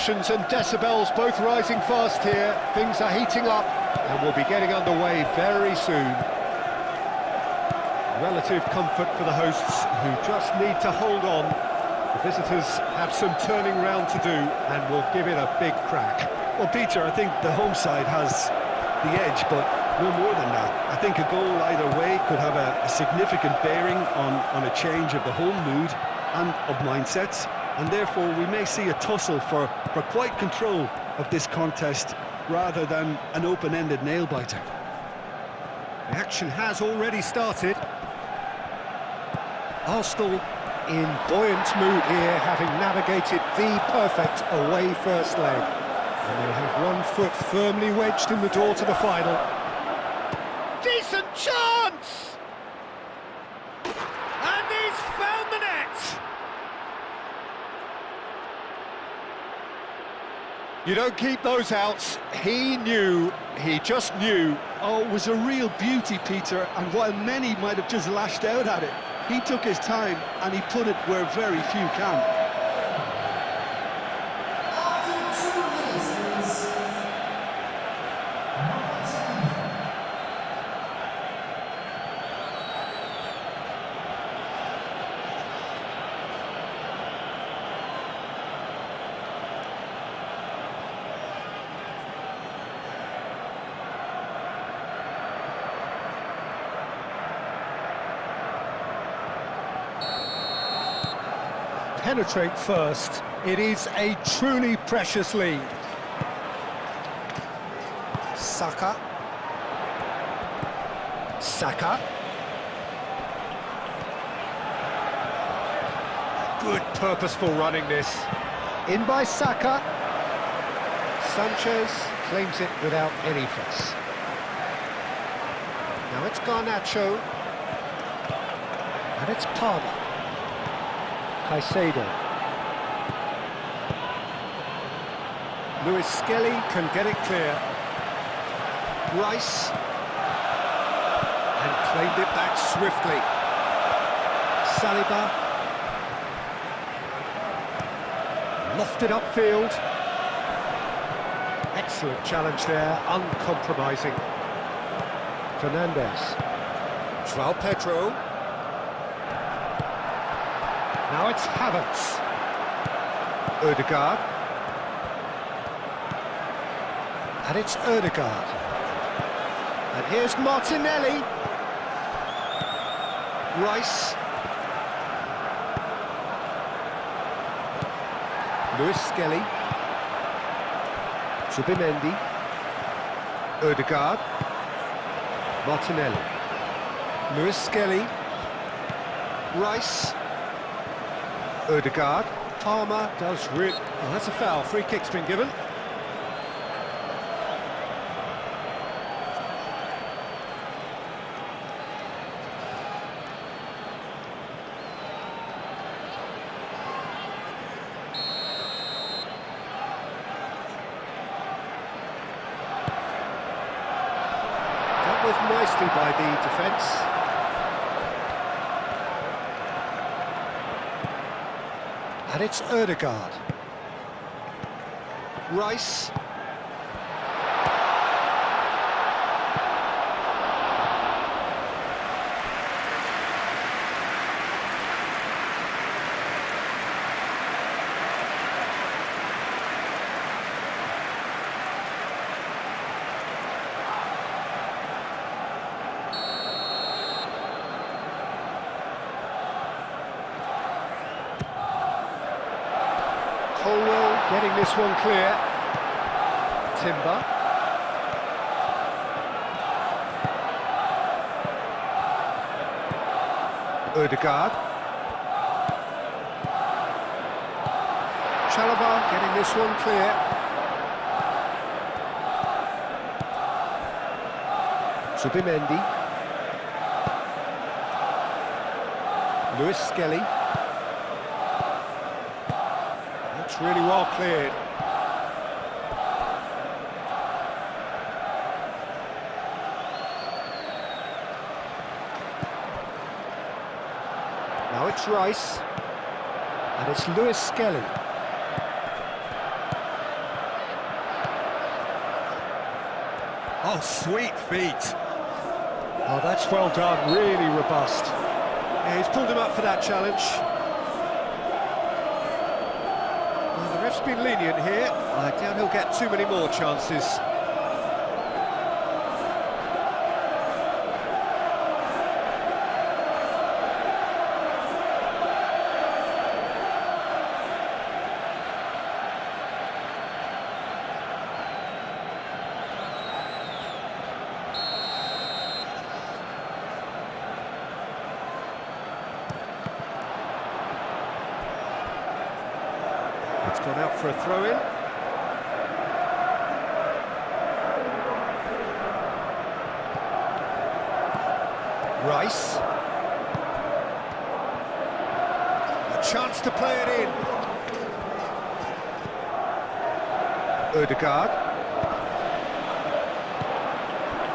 emotions and decibels both rising fast here. Things are heating up and we'll be getting underway very soon. Relative comfort for the hosts, who just need to hold on. The visitors have some turning round to do and will give it a big crack. Well, Peter, I think the home side has the edge, but no more than that. I think a goal either way could have a significant bearing on a change of the home mood and of mindsets, and therefore we may see a tussle for quite control of this contest rather than an open-ended nail-biter. The action has already started. Arsenal in buoyant mood here, having navigated the perfect away first leg. And they have one foot firmly wedged in the door to the final. Decent chance! And he's found the net! You don't keep those outs. He knew, he just knew. Oh, it was a real beauty, Peter, and while many might have just lashed out at it, he took his time and he put it where very few can. Penetrate first. It is a truly precious lead. Saka. Good purposeful running this. In by Saka. Sanchez claims it without any fuss. Now it's Garnacho. And it's Palmer. Caicedo. Lewis Skelly can get it clear. Rice. And claimed it back swiftly. Saliba. Lofted upfield. Excellent challenge there, uncompromising. Fernandes. João Pedro. Now it's Havertz. Ødegaard. And it's Ødegaard. And here's Martinelli. Rice. Lewis Skelly. Zubimendi. Ødegaard. Martinelli. Lewis Skelly. Rice. Ødegaard. Palmer does really... Oh, that's a foul. Free kick's been given. Dealt with nicely by the defence. And it's Ødegaard. Rice. Colwell getting this one clear. Timber. Ødegaard. Chalobah getting this one clear. Zubimendi. Lewis Skelly. That's really well cleared. Now it's Rice, and it's Lewis Skelly. Oh, sweet feet. Oh, that's well done, really robust. Yeah, he's pulled him up for that challenge. Well, the ref's been lenient here. I doubt he'll get too many more chances. It's gone out for a throw-in. Rice. A chance to play it in. Ødegaard.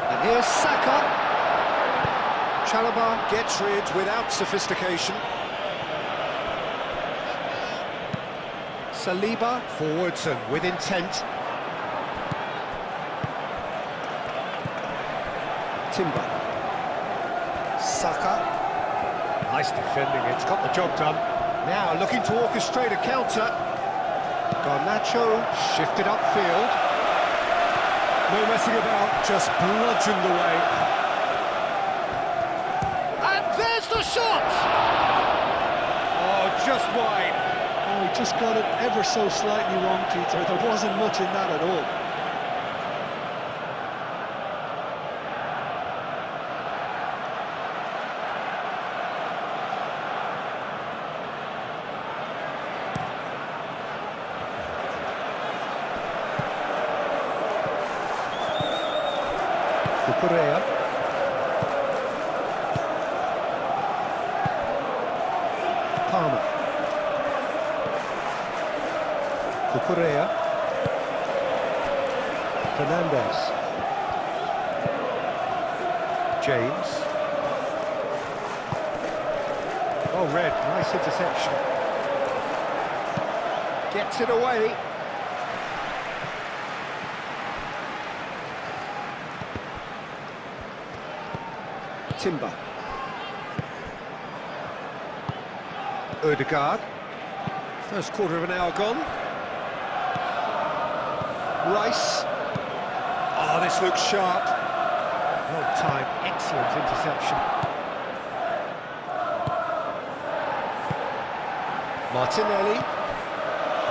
And here's Saka. Chalobah gets rid without sophistication. Saliba forwards and with intent. Timber. Saka. Nice defending, it's got the job done. Now looking to orchestrate a counter. Garnacho shifted upfield. No messing about, just bludgeoned away. And there's the shot! Oh, just wide. Oh, he just got it ever so slightly wrong, Peter. There wasn't much in that at all. Correa. Palmer. Correa. Fernandez. James. Oh, red, nice interception. Gets it away. Timber. Ødegaard. First quarter of an hour gone. Rice. Oh, this looks sharp. Well timed, excellent interception. Martinelli.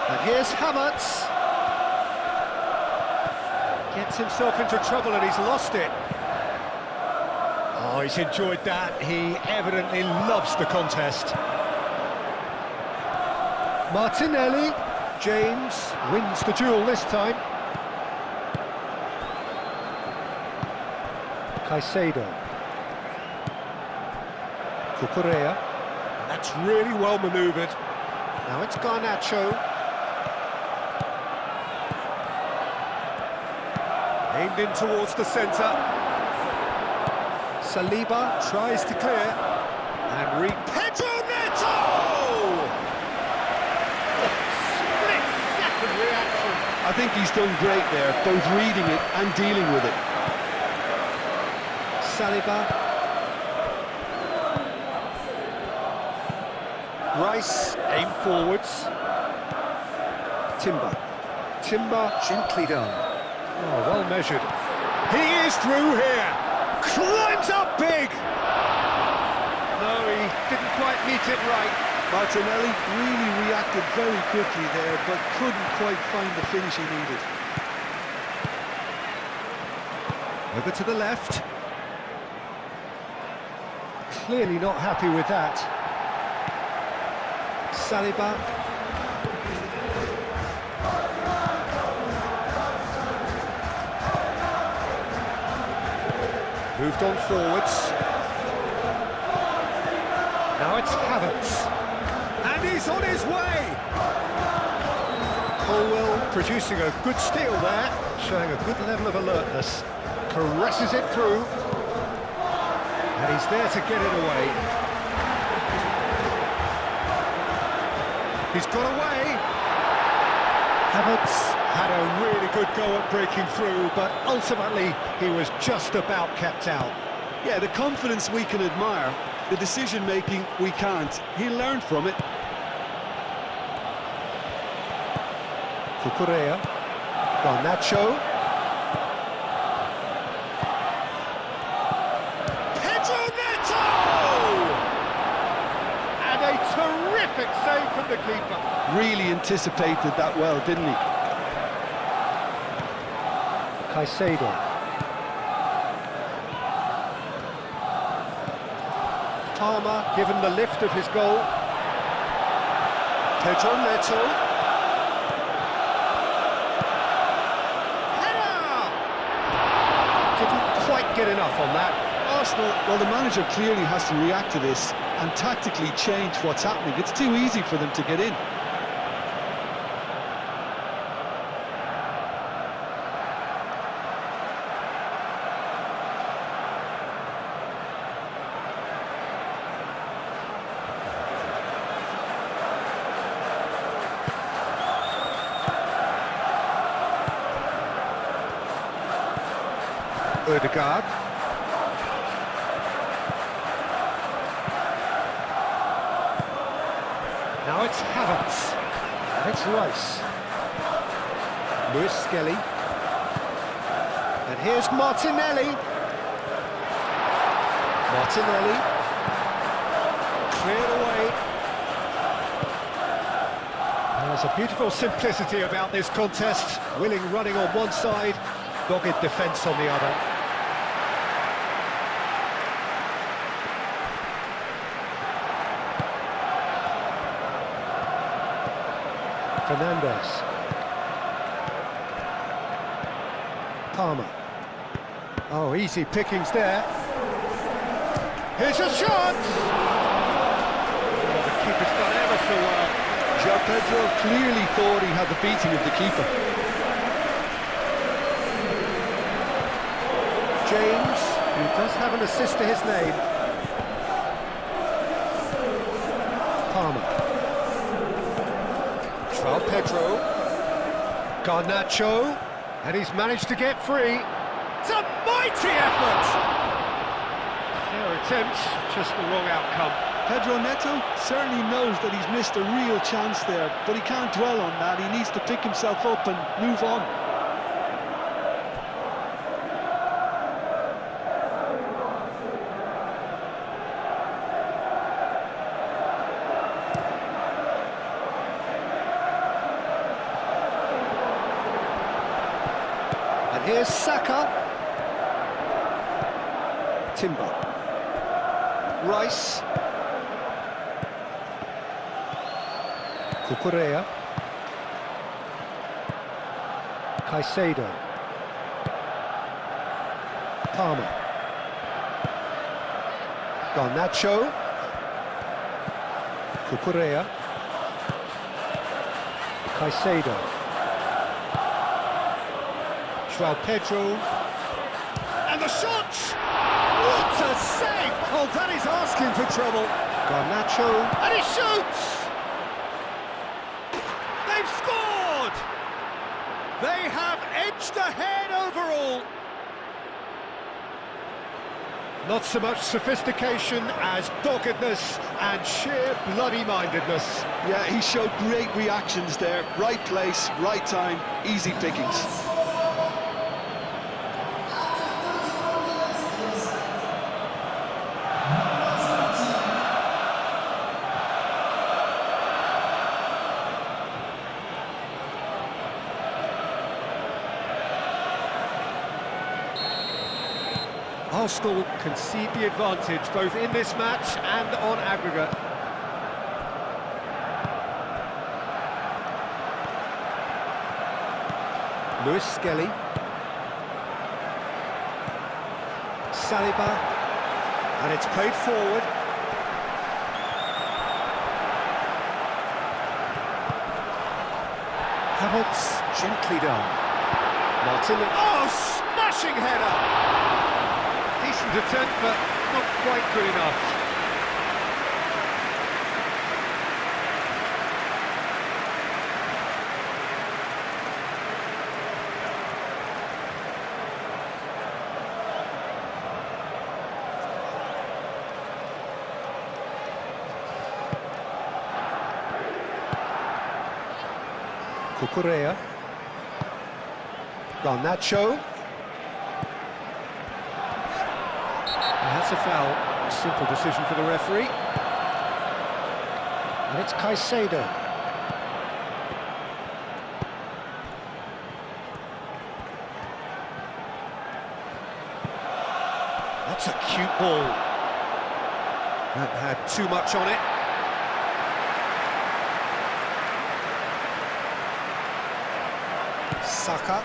And here's Havertz. Gets himself into trouble and he's lost it. Oh, he's enjoyed that. He evidently loves the contest. Martinelli. James wins the duel this time. Caicedo. Correa. That's really well manoeuvred. Now it's Garnacho. Aimed in towards the centre. Saliba tries to clear. And Pedro Neto! Split-second reaction. I think he's done great there, both reading it and dealing with it. Saliba. Rice, aim forwards. Timber. Timber gently done. Oh, well measured. He is through here. Climbs up big. No, he didn't quite meet it right. Martinelli really reacted very quickly there, but couldn't quite find the finish he needed. Over to the left. Clearly not happy with that. Saliba. Moved on forwards. Now it's Havertz. And he's on his way! Colwell producing a good steal there, showing a good level of alertness. Caresses it through. And he's there to get it away. He's got away. Havertz Had a really good go at breaking through, but ultimately he was just about kept out. Yeah, the confidence we can admire, the decision-making we can't. He learned from it. Cucurella. Garnacho. Pedro Neto! And a terrific save from the keeper. Really anticipated that well, didn't he? Caicedo. Palmer given the lift of his goal. Pedro Neto. Didn't quite get enough on that. Arsenal, well, the manager clearly has to react to this and tactically change what's happening. It's too easy for them to get in. Ødegaard. Now it's Havertz. And it's Rice. Lewis Skelly. And here's Martinelli. Martinelli. Cleared away. There's a beautiful simplicity about this contest. Willing running on one side, dogged defence on the other. Fernandes. Palmer. Oh, easy pickings there. Here's a shot! Oh, the keeper's done ever so well. João Pedro clearly thought he had the beating of the keeper. James, who does have an assist to his name. Palmer. João Pedro. Garnacho. And he's managed to get free. It's a mighty effort! Fair attempt, just the wrong outcome. Pedro Neto certainly knows that he's missed a real chance there, but he can't dwell on that. He needs to pick himself up and move on. And here's Saka. Timber. Rice. Cucurella. Caicedo. Palmer. Garnacho. Cucurella. Caicedo. João Pedro. And the shot! What a save! Oh, that is asking for trouble. Garnacho. And he shoots! They've scored! They have edged ahead overall. Not so much sophistication as doggedness and sheer bloody-mindedness. Yeah, he showed great reactions there. Right place, right time, easy pickings. Arsenal concede the advantage both in this match and on aggregate. Lewis Skelly. Saliba. And it's played forward. Havertz, gently done. Martinelli. Oh, smashing header! Decent attempt, but not quite good enough. Cucurella. Garnacho. And that's a foul. A simple decision for the referee. And it's Caicedo. That's a cute ball. That had too much on it. Saka.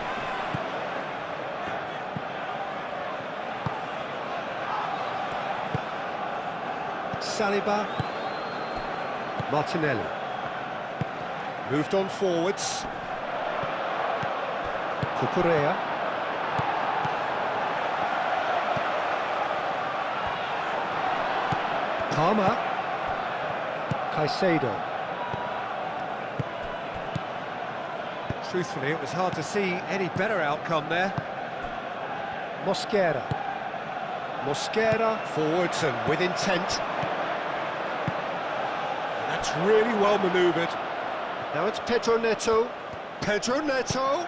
Saliba. Martinelli. Moved on forwards. Cucurella. Palmer. Caicedo. Truthfully, it was hard to see any better outcome there. Mosquera. Mosquera, forwards and with intent. That's really well manoeuvred. Now it's Pedro Neto. Pedro Neto!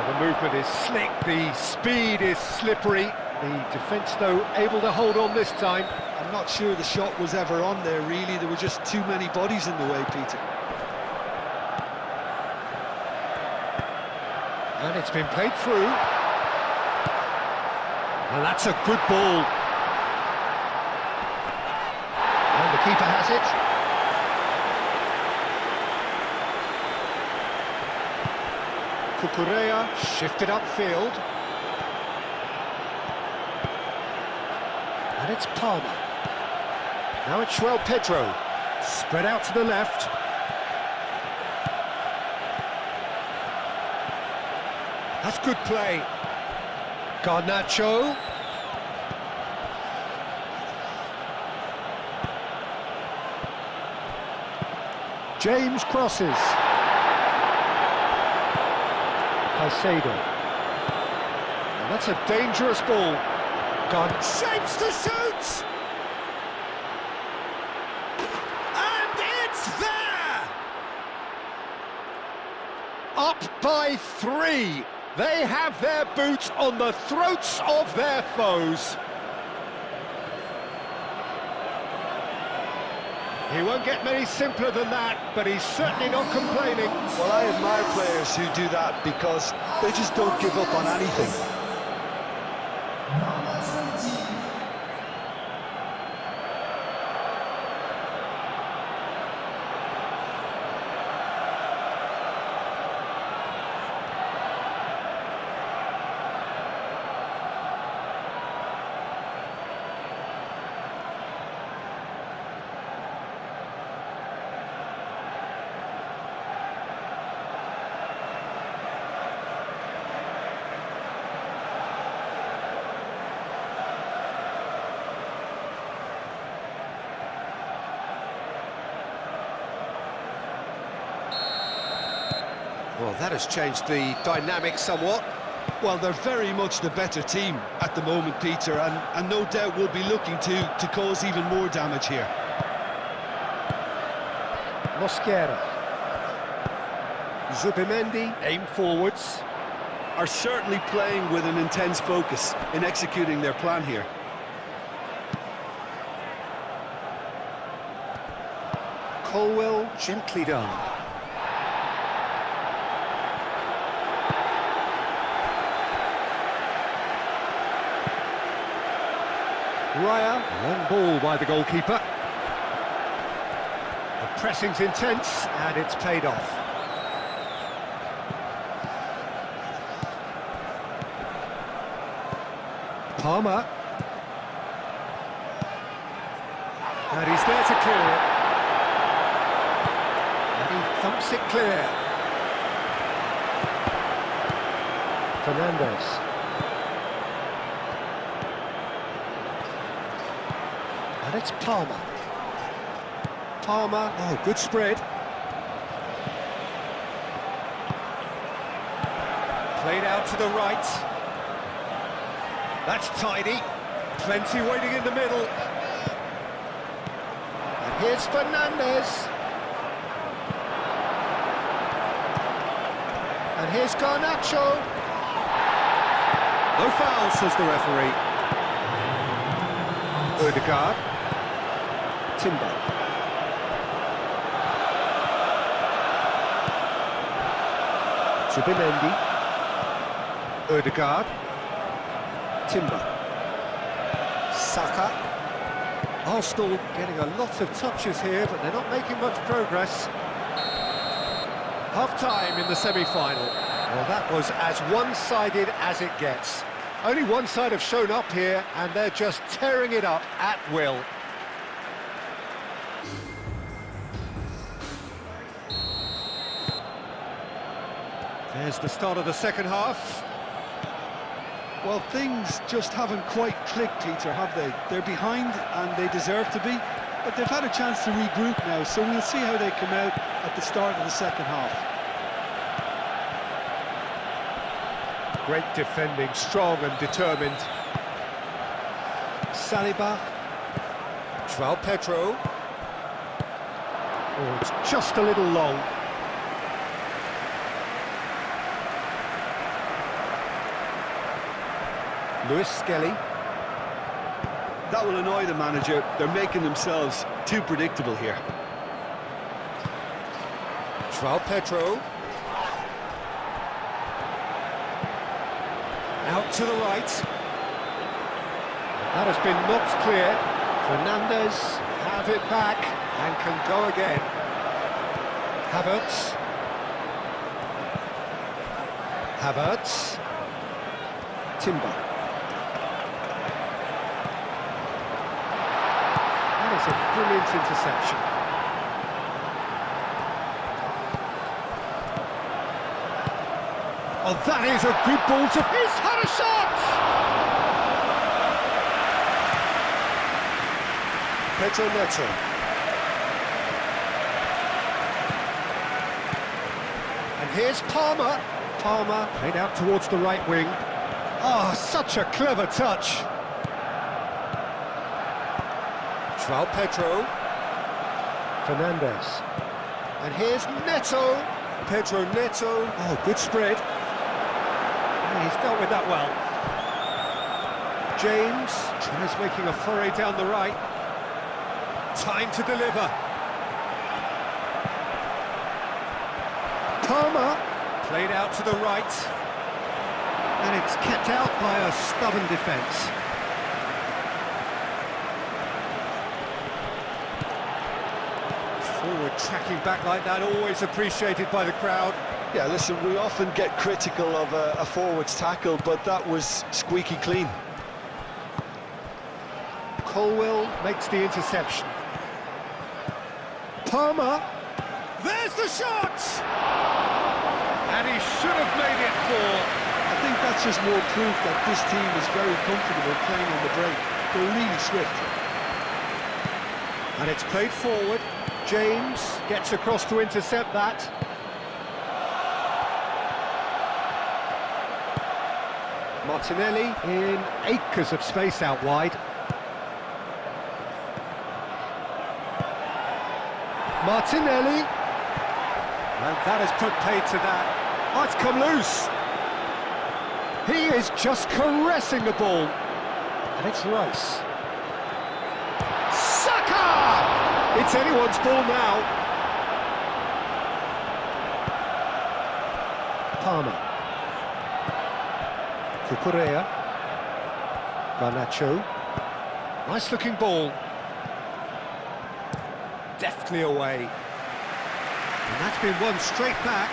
The movement is slick, the speed is slippery. The defence, though, able to hold on this time. I'm not sure the shot was ever on there, really. There were just too many bodies in the way, Peter. And it's been played through. And that's a good ball. And the keeper has it. Cucurella shifted upfield. And it's Palmer. Now it's João Pedro. Spread out to the left. That's good play. Garnacho. James crosses. Caicedo. And that's a dangerous ball. Shapes to shoot! And it's there! Up by 3. They have their boot on the throats of their foes. He won't get many simpler than that, but he's certainly not complaining. Well, I admire players who do that because they just don't give up on anything. Well, that has changed the dynamic somewhat. Well, they're very much the better team at the moment, Peter, and no doubt will be looking to cause even more damage here. Mosquera. Zubimendi, aim forwards. Are certainly playing with an intense focus in executing their plan here. Colwell, gently done. Raya, long ball by the goalkeeper. The pressing's intense, and it's paid off. Palmer. And he's there to clear it. And he thumps it clear. Fernandez. And it's Palmer. Palmer, oh, good spread. Played out to the right. That's tidy. Plenty waiting in the middle. And here's Fernandez. And here's Garnacho. No foul, says the referee. Odegaard. Timber. Zubimendi. Odegaard. Timber. Saka. Arsenal getting a lot of touches here, but they're not making much progress. Half-time in the semi-final. Well, that was as one-sided as it gets. Only one side have shown up here, and they're just tearing it up at will. There's the start of the second half. Well, things just haven't quite clicked, Peter, have they? They're behind, and they deserve to be, but they've had a chance to regroup now, so we'll see how they come out at the start of the second half. Great defending, strong and determined. Saliba. João Pedro. Oh, it's just a little long. Lewis Skelly. That will annoy the manager. They're making themselves too predictable here. João Pedro. Out to the right. That has been knocked clear. Fernandes have it back and can go again. Havertz. Havertz. Timber. That is a brilliant interception. Oh, that is a good ball to... He's had a shot! Pedro Neto. And here's Palmer. Palmer played out towards the right wing. Oh, such a clever touch. João Pedro. Fernandes. And here's Neto. Pedro Neto. Oh, good spread. He's dealt with that well. James tries making a foray down the right. Time to deliver. Palmer played out to the right. And it's kept out by a stubborn defence. Forward tracking back like that, always appreciated by the crowd. Yeah, listen, we often get critical of a forward's tackle, but that was squeaky clean. Colwill makes the interception. Palmer, there's the shot! And he should have made it four. I think that's just more proof that this team is very comfortable playing on the break. They're really swift. And it's played forward. James gets across to intercept that. Martinelli in acres of space out wide. Martinelli. And that has put paid to that. Oh, it's come loose. He is just caressing the ball. And it's Rice. Saka! It's anyone's ball now. Palmer. Cucurella. Garnacho. Nice looking ball. Deftly away. And that's been won straight back.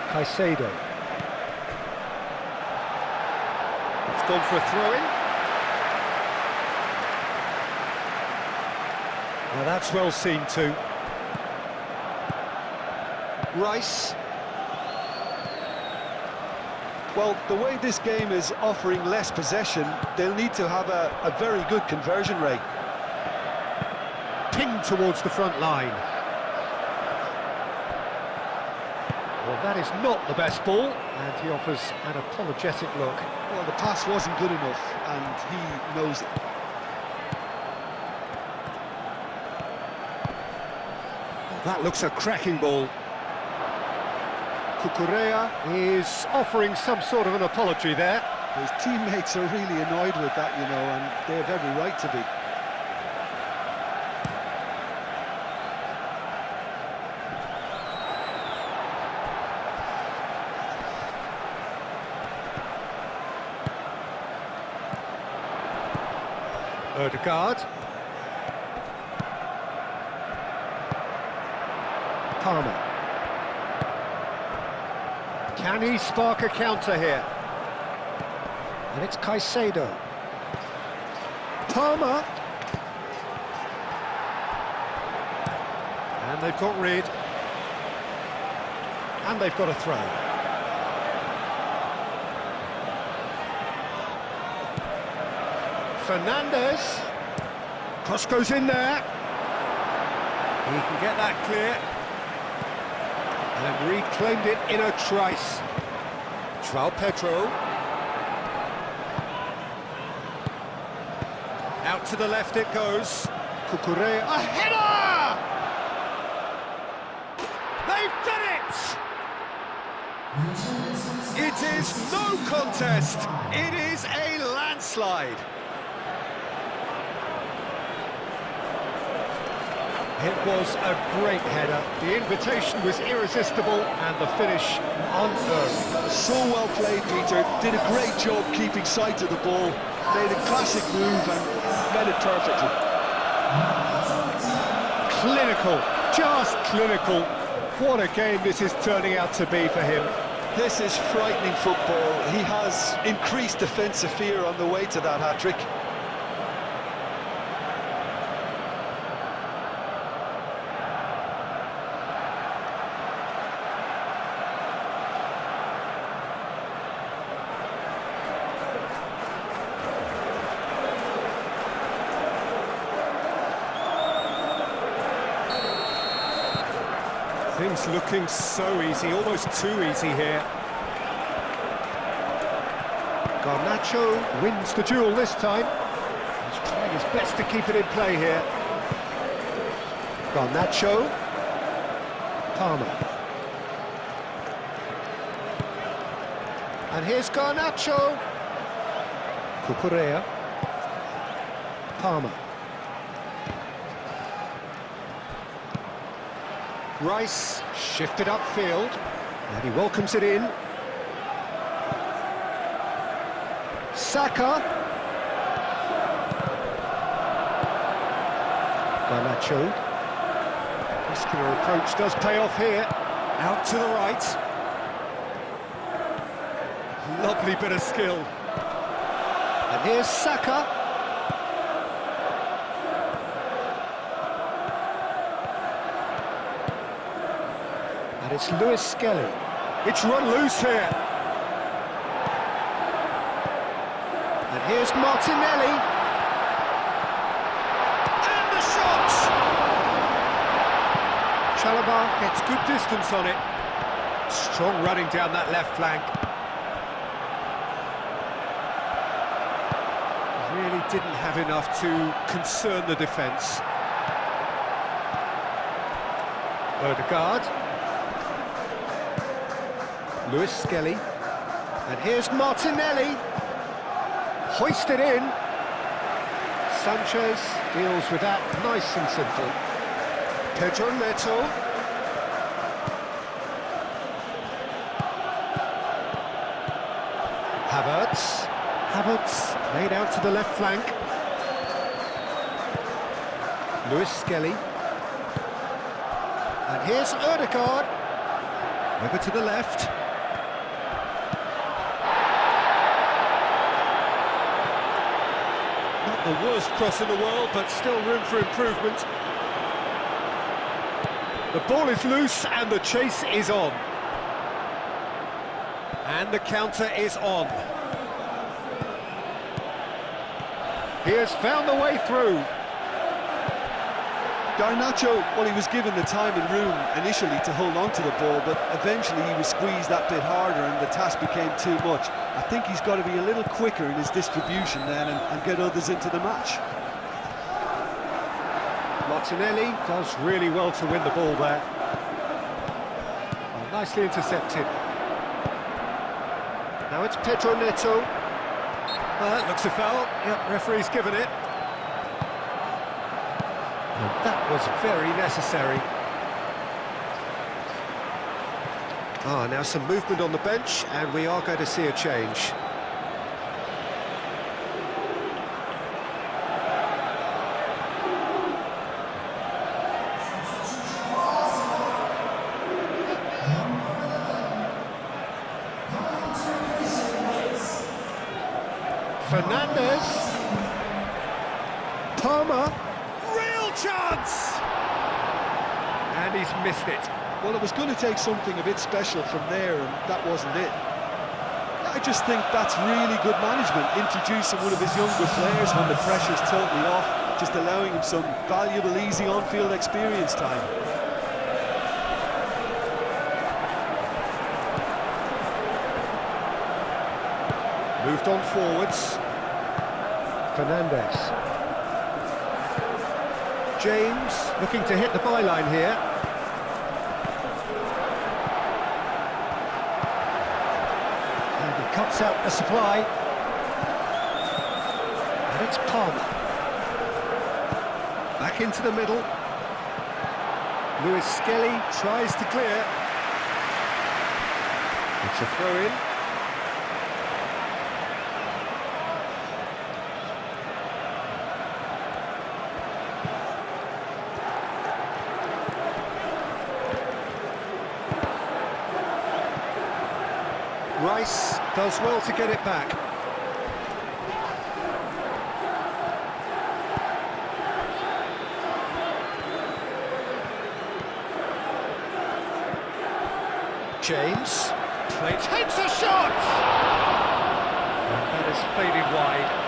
Caicedo. It's gone for a throw-in. Now that's well seen too. Rice. Well, the way this game is offering less possession, they'll need to have a very good conversion rate. Pinged towards the front line. Well, that is not the best ball, and he offers an apologetic look. Well, the pass wasn't good enough, and he knows it. That looks a cracking ball. Cucurella is offering some sort of an apology there. His teammates are really annoyed with that, you know, and they have every right to be. Odegaard. Palmer. Can he spark a counter here? And it's Caicedo. Palmer. And they've got rid. And they've got a throw. Fernandez. Cross goes in there. He can get that clear. And reclaimed it in a trice. João Pedro. Out to the left it goes. Cucurella. A header! They've done it! It is no contest. It is a landslide. It was a great header. The invitation was irresistible and the finish unearned. So well played, Peter. Did a great job keeping sight of the ball. Made a classic move and read it perfectly. Clinical, just clinical. What a game this is turning out to be for him. This is frightening football. He has increased defensive fear on the way to that hat-trick. Things looking so easy, almost too easy here. Garnacho wins the duel this time. He's trying his best to keep it in play here. Garnacho. Palmer. And here's Garnacho. Cucurella. Palmer. Rice shifted upfield, and he welcomes it in. Saka. Garnacho. Muscular approach does pay off here. Out to the right. Lovely bit of skill. And here's Saka. And it's Lewis Skelly. It's run loose here. And here's Martinelli. And the shot! Chalobah gets good distance on it. Strong running down that left flank. Really didn't have enough to concern the defence. Odegaard. Lewis Skelly, and here's Martinelli, hoisted in. Sanchez deals with that nice and simple. Pedro Neto. Havertz laid out to the left flank. Lewis Skelly, and here's Odegaard, over to the left. The worst cross in the world, but still room for improvement. The ball is loose and the chase is on. And the counter is on. He has found the way through. Garnacho, well, he was given the time and room initially to hold on to the ball, but eventually he was squeezed that bit harder and the task became too much. I think he's got to be a little quicker in his distribution then and get others into the match. Martinelli does really well to win the ball there. Nicely intercepted. Now it's Pedro Neto. Looks a foul. Yep, referee's given it. And that was very necessary. Now some movement on the bench, and we are going to see a change. Fernandez. Palmer. Real chance! And he's missed it. Well, it was going to take something a bit special from there, and that wasn't it. I just think that's really good management, introducing one of his younger players when the pressure's totally off, just allowing him some valuable, easy on-field experience time. Moved on forwards. Fernandez. James looking to hit the byline here. And he cuts out the supply. And it's Palmer. Back into the middle. Lewis Skelly tries to clear. It's a throw-in. Rice does well to get it back. James, takes a shot! And that has faded wide.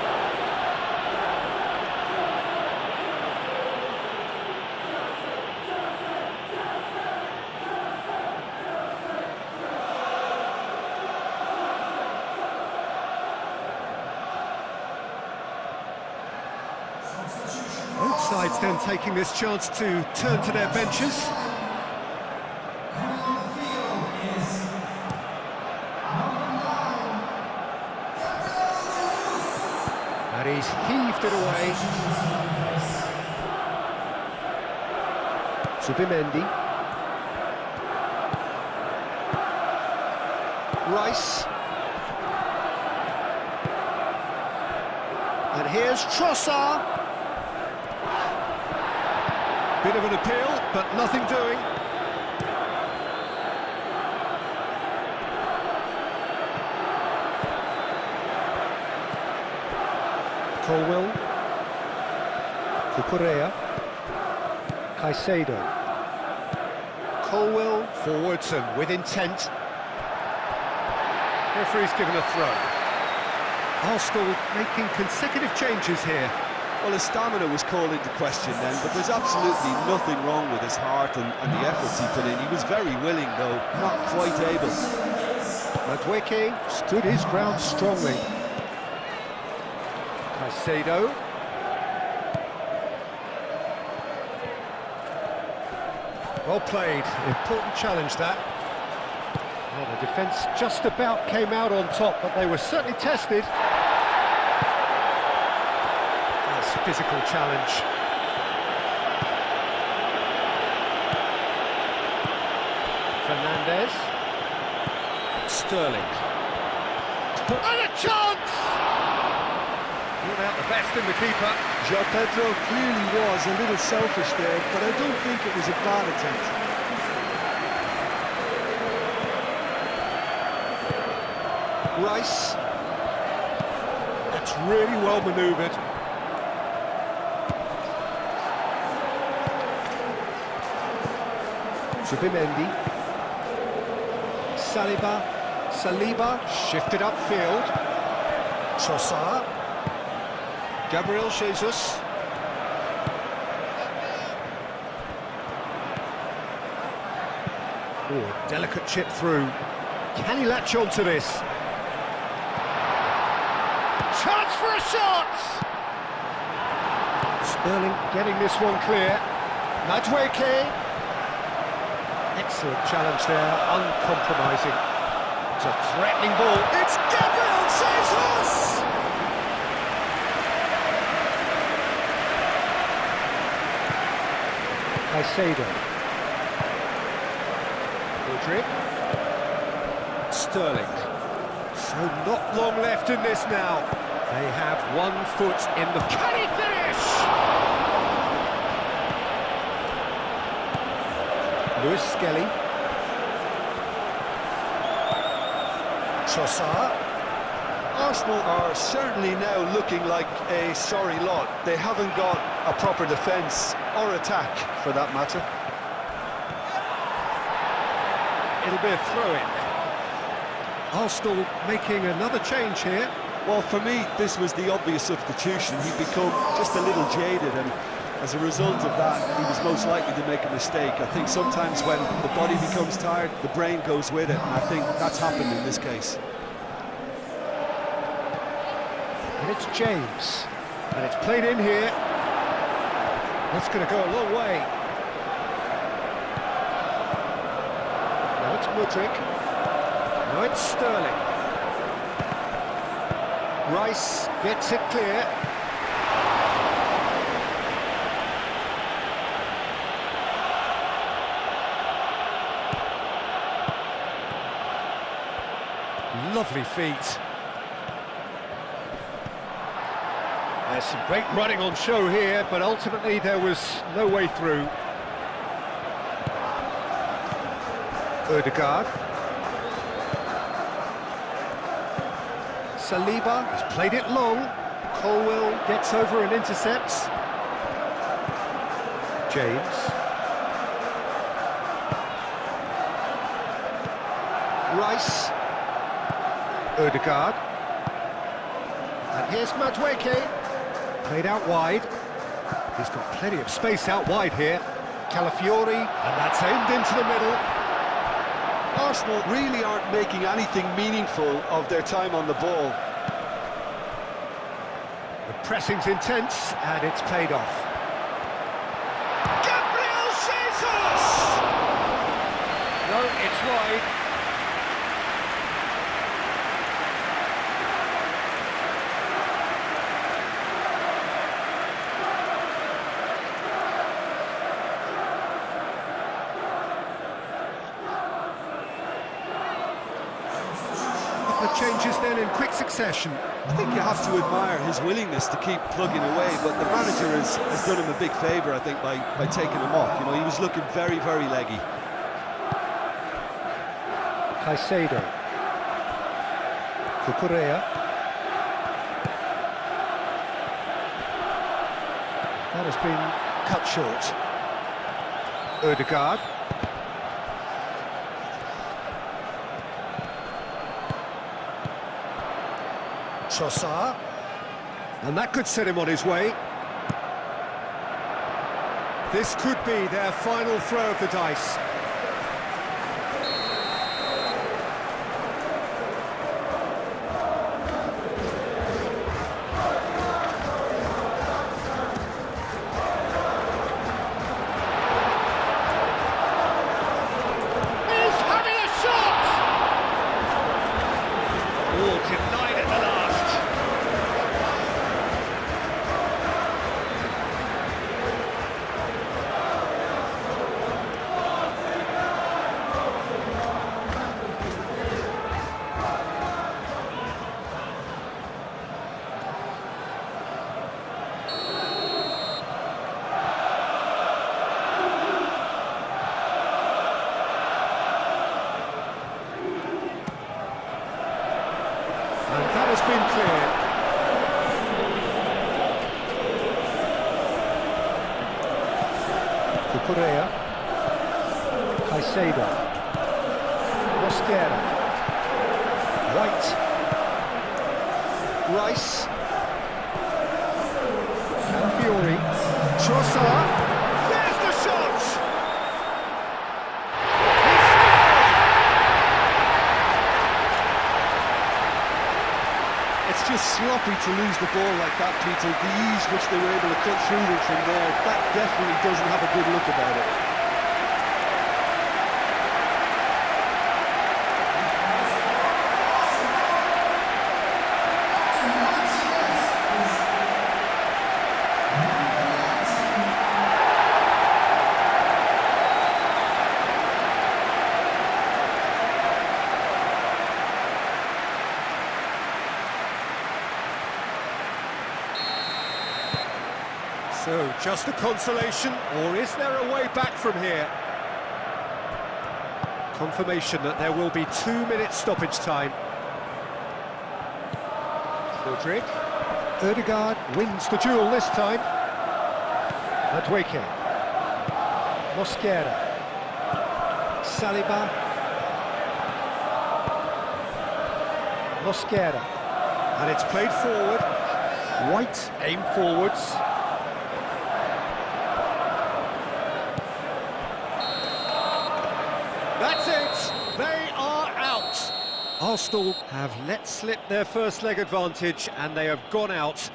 Both sides then taking this chance to turn to their benches. And he's heaved it away. Zubimendi. Rice. And here's Trossard. Bit of an appeal, but nothing doing. Colwell. Cucurella. Caicedo. Colwell forwards and with intent. Referee's given a throw. Arsenal making consecutive changes here. Well, his stamina was called into question then, but there's absolutely nothing wrong with his heart and the efforts he put in. He was very willing, though, not quite able. Madueke stood his ground strongly. Caicedo. Well played, important challenge that. Well, the defence just about came out on top, but they were certainly tested. Physical challenge. Fernandez. Sterling. And a chance! Not out the best in the keeper. João Pedro clearly was a little selfish there, but I don't think it was a bad attempt. Rice. That's really well manoeuvred. Zubimendi. Saliba shifted upfield. Trossard. Gabriel Jesus. Oh, delicate chip through. Can he latch on to this? Chance for a shot! Sterling getting this one clear. Madueke. Excellent challenge there, uncompromising. It's a threatening ball. It's Gabriel Jesus! Caicedo. Rodri. Sterling. So not long left in this now. They have 1 foot in the... Can he finish? Lewis Skelly. Trossard. Arsenal are certainly now looking like a sorry lot. They haven't got a proper defence or attack, for that matter. It'll be a throw-in. Arsenal making another change here. Well, for me, this was the obvious substitution. He'd become just a little jaded, and as a result of that, he was most likely to make a mistake. I think sometimes when the body becomes tired, the brain goes with it, and I think that's happened in this case. And it's James. And it's played in here. That's going to go a long way. Now it's Mudryk. Now it's Sterling. Rice gets it clear. Lovely feet. There's some great running on show here, but ultimately there was no way through. Odegaard. Saliba has played it long. Colwell gets over and intercepts. James. Rice. Odegaard. And here's Madueke. Played out wide. He's got plenty of space out wide here. Calafiori, and that's aimed into the middle. Arsenal really aren't making anything meaningful of their time on the ball. The pressing's intense, and it's paid off. Gabriel Jesus! No, it's wide. Changes then in quick succession. I think you have to admire his willingness to keep plugging away, but the manager has done him a big favour, I think, by taking him off. You know, he was looking very, very leggy. Caicedo. Cucurella. That has been cut short. Odegaard. Trossard, and that could set him on his way. This could be their final throw of the dice. He's having a shot! Oh, denied at the last. And that has been cleared. Cucurella. Caicedo. Mosquera. White. Rice. Calafiori. Trossard. There's the shot! It's just sloppy to lose the ball like that, Peter. The ease which they were able to cut through them from there, that definitely doesn't have a good look about it. So, just a consolation, or is there a way back from here? Confirmation that there will be 2 minutes stoppage time. Rodrigue. Ødegaard wins the duel this time. Madueke. Mosquera. Saliba. Mosquera. And it's played forward. White aim forwards. That's it! They are out! Arsenal have let slip their first leg advantage and they have gone out.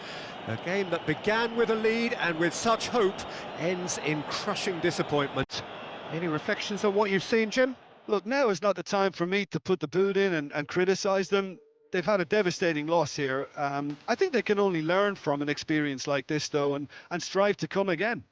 A game that began with a lead and with such hope ends in crushing disappointment. Any reflections on what you've seen, Jim? Look, now is not the time for me to put the boot in and criticise them. They've had a devastating loss here. I think they can only learn from an experience like this, though, and strive to come again.